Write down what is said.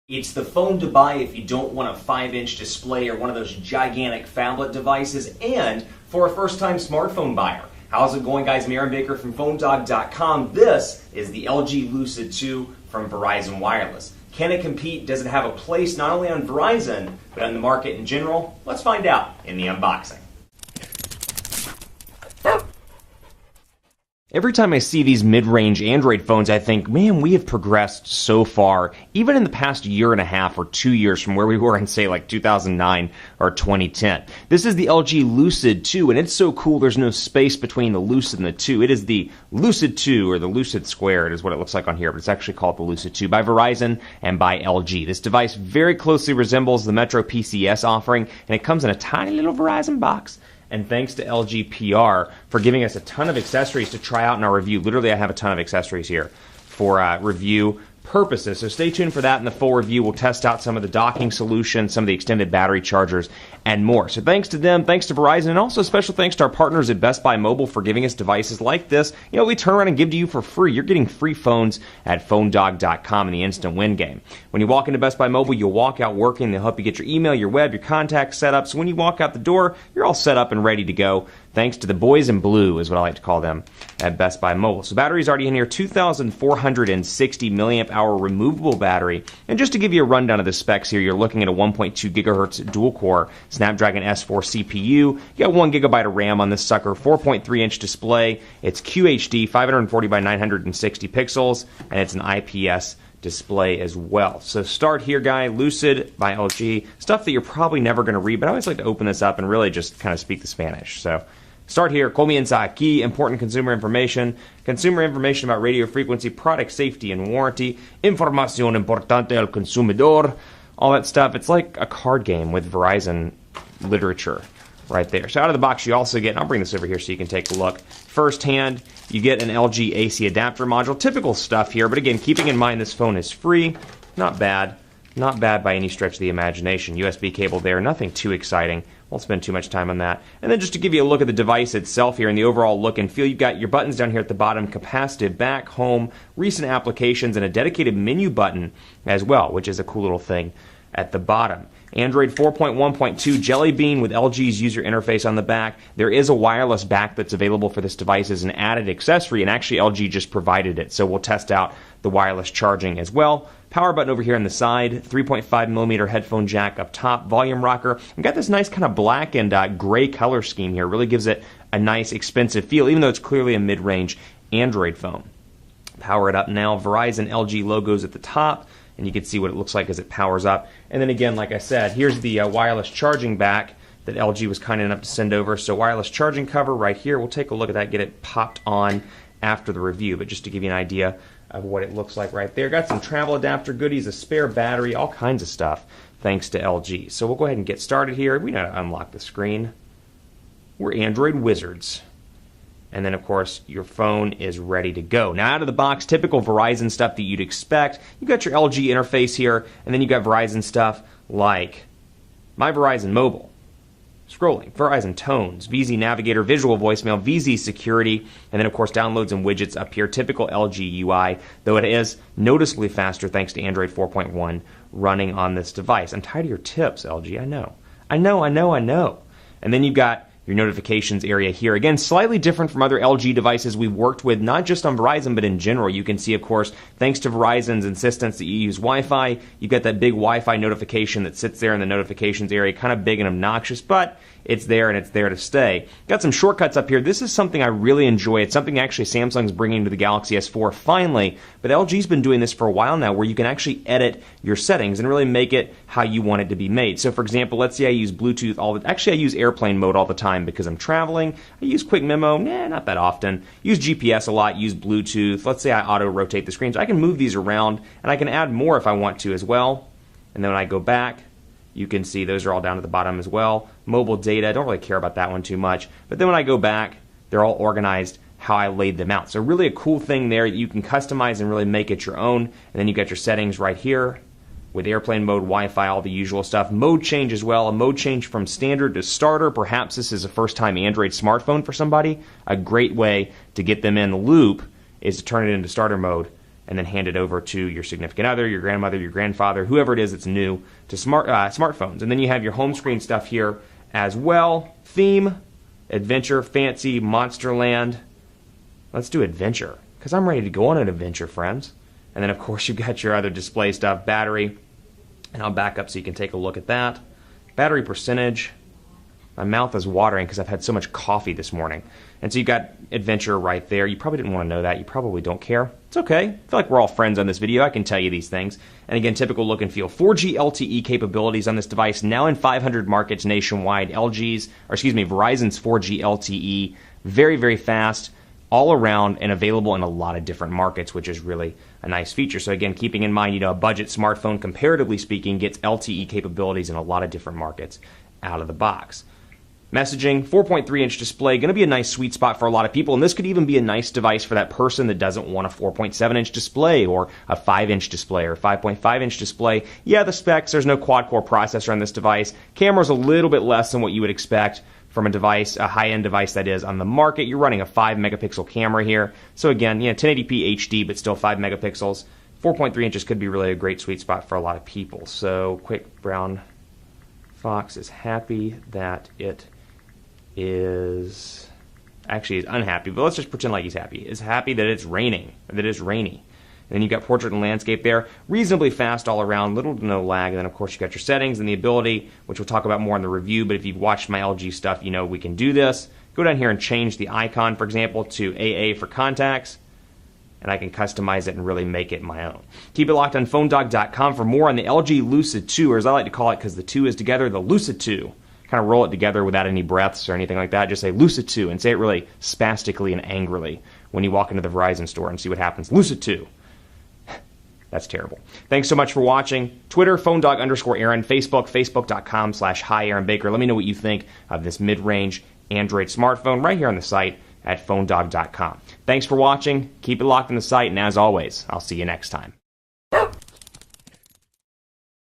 It's the phone to buy if you don't want a 5-inch display or one of those gigantic phablet devices, and for a first-time smartphone buyer. How's it going, guys? I'm Aaron Baker from PhoneDog.com. This is the LG Lucid 2 from Verizon Wireless. Can it compete? Does it have a place not only on Verizon, but on the market in general? Let's find out in the unboxing. Every time I see these mid-range Android phones, I think, man, we have progressed so far, even in the past year and a half or 2 years from where we were in, say, like 2009 or 2010. This is the LG Lucid 2, and it's so cool there's no space between the Lucid and the 2. It is the Lucid 2, or the Lucid Squared is what it looks like on here, but it's actually called the Lucid 2 by Verizon and by LG. This device very closely resembles the Metro PCS offering, and it comes in a tiny little Verizon box. And thanks to LG PR for giving us a ton of accessories to try out in our review. Literally, I have a ton of accessories here for review purposes. So stay tuned for that in the full review. We'll test out some of the docking solutions, some of the extended battery chargers, and more. So thanks to them, thanks to Verizon, and also special thanks to our partners at Best Buy Mobile for giving us devices like this. You know, we turn around and give to you for free. You're getting free phones at PhoneDog.com in the Instant Win game. When you walk into Best Buy Mobile, you'll walk out working. They'll help you get your email, your web, your contacts set up. So when you walk out the door, you're all set up and ready to go. Thanks to the boys in blue, is what I like to call them, at Best Buy Mobile. So battery's already in here, 2,460 milliamp hour removable battery. And just to give you a rundown of the specs here, you're looking at a 1.2 gigahertz dual-core Snapdragon S4 CPU. You got 1 gigabyte of RAM on this sucker, 4.3-inch display. It's QHD, 540 by 960 pixels, and it's an IPS display as well. So start here, guy, Lucid by LG. Stuff that you're probably never going to read, but I always like to open this up and really just kind of speak the Spanish. So start here. Comienza aquí. Important consumer information. Consumer information about radio frequency, product safety and warranty. Información importante al consumidor. All that stuff. It's like a card game with Verizon literature right there. So out of the box, you also get, and I'll bring this over here so you can take a look. Firsthand, you get an LG AC adapter module. Typical stuff here, but again, keeping in mind this phone is free. Not bad. Not bad by any stretch of the imagination. USB cable there, nothing too exciting. Won't spend too much time on that. And then just to give you a look at the device itself here and the overall look and feel, you've got your buttons down here at the bottom, capacitive, back, home, recent applications, and a dedicated menu button as well, which is a cool little thing at the bottom. Android 4.1.2 Jelly Bean with LG's user interface on the back. There is a wireless back that's available for this device as an added accessory, and actually LG just provided it, so we'll test out the wireless charging as well. Power button over here on the side, 3.5 millimeter headphone jack up top, volume rocker. We've got this nice kind of black and gray color scheme here. Really gives it a nice expensive feel, even though it's clearly a mid-range Android phone. Power it up now. Verizon LG logos at the top, and you can see what it looks like as it powers up. And then again, like I said, here's the wireless charging back that LG was kind enough to send over. So wireless charging cover right here. We'll take a look at that, get it popped on after the review. But just to give you an idea of what it looks like right there. Got some travel adapter goodies, a spare battery, all kinds of stuff, thanks to LG. So we'll go ahead and get started here. We know how to unlock the screen. We're Android wizards. And then, of course, your phone is ready to go. Now, out of the box, typical Verizon stuff that you'd expect. You've got your LG interface here, and then you've got Verizon stuff like My Verizon Mobile, scrolling, Verizon Tones, VZ Navigator, Visual Voicemail, VZ Security, and then, of course, downloads and widgets up here. Typical LG UI, though it is noticeably faster thanks to Android 4.1 running on this device. I'm tired of your tips, LG. I know. And then you've got your notifications area here. Again, slightly different from other LG devices we've worked with, not just on Verizon, but in general. You can see, of course, thanks to Verizon's insistence that you use Wi-Fi, you've got that big Wi-Fi notification that sits there in the notifications area, kind of big and obnoxious, but it's there and it's there to stay. Got some shortcuts up here. This is something I really enjoy. It's something actually Samsung's bringing to the Galaxy S4 finally, but LG's been doing this for a while now where you can actually edit your settings and really make it how you want it to be made. So for example, let's say I use Bluetooth actually I use airplane mode all the time because I'm traveling. I use quick memo, not that often. Use GPS a lot, use Bluetooth. Let's say I auto rotate the screens. I can move these around and I can add more if I want to as well. And then when I go back, you can see those are all down at the bottom as well. Mobile data, I don't really care about that one too much. But then when I go back, they're all organized how I laid them out. So really a cool thing there that you can customize and really make it your own. And then you got your settings right here with airplane mode, Wi-Fi, all the usual stuff. Mode change as well, a mode change from standard to starter. Perhaps this is a first-time Android smartphone for somebody. A great way to get them in the loop is to turn it into starter mode and then hand it over to your significant other, your grandmother, your grandfather, whoever it is that's new to smartphones. And then you have your home screen stuff here as well. Theme, adventure, fancy, Monsterland. Let's do adventure, because I'm ready to go on an adventure, friends. And then, of course, you've got your other display stuff, battery. And I'll back up so you can take a look at that. Battery percentage. My mouth is watering because I've had so much coffee this morning. And so you've got adventure right there. You probably didn't want to know that. You probably don't care. It's okay. I feel like we're all friends on this video. I can tell you these things. And again, typical look and feel. 4G LTE capabilities on this device, now in 500 markets nationwide. Verizon's 4G LTE. Very, very fast, all around, and available in a lot of different markets, which is really a nice feature. So again, keeping in mind, a budget smartphone, comparatively speaking, gets LTE capabilities in a lot of different markets out of the box. Messaging, 4.3-inch display, going to be a nice sweet spot for a lot of people, and this could even be a nice device for that person that doesn't want a 4.7-inch display or a 5-inch display or a 5.5-inch display. Yeah, the specs, there's no quad-core processor on this device. Camera's a little bit less than what you would expect from a device, a high-end device that is on the market. You're running a 5-megapixel camera here. So again, 1080p HD, but still 5 megapixels. 4.3 inches could be really a great sweet spot for a lot of people. So Quick Brown Fox is happy that it is, actually is unhappy, but let's just pretend like he's happy. Is happy that it's raining, or that it's rainy. And then you've got portrait and landscape there, reasonably fast all around, little to no lag. And then, of course, you've got your settings and the ability, which we'll talk about more in the review. But if you've watched my LG stuff, you know we can do this. Go down here and change the icon, for example, to AA for contacts. And I can customize it and really make it my own. Keep it locked on PhoneDog.com for more on the LG Lucid 2, or as I like to call it because the 2 is together, the Lucid 2. Kind of roll it together without any breaths or anything like that. Just say Lucid 2 and say it really spastically and angrily when you walk into the Verizon store and see what happens. Lucid 2. That's terrible. Thanks so much for watching. Twitter, PhoneDog_Aaron. Facebook, Facebook.com/Hi Aaron Baker. Let me know what you think of this mid-range Android smartphone right here on the site at PhoneDog.com. Thanks for watching. Keep it locked on the site, and as always, I'll see you next time.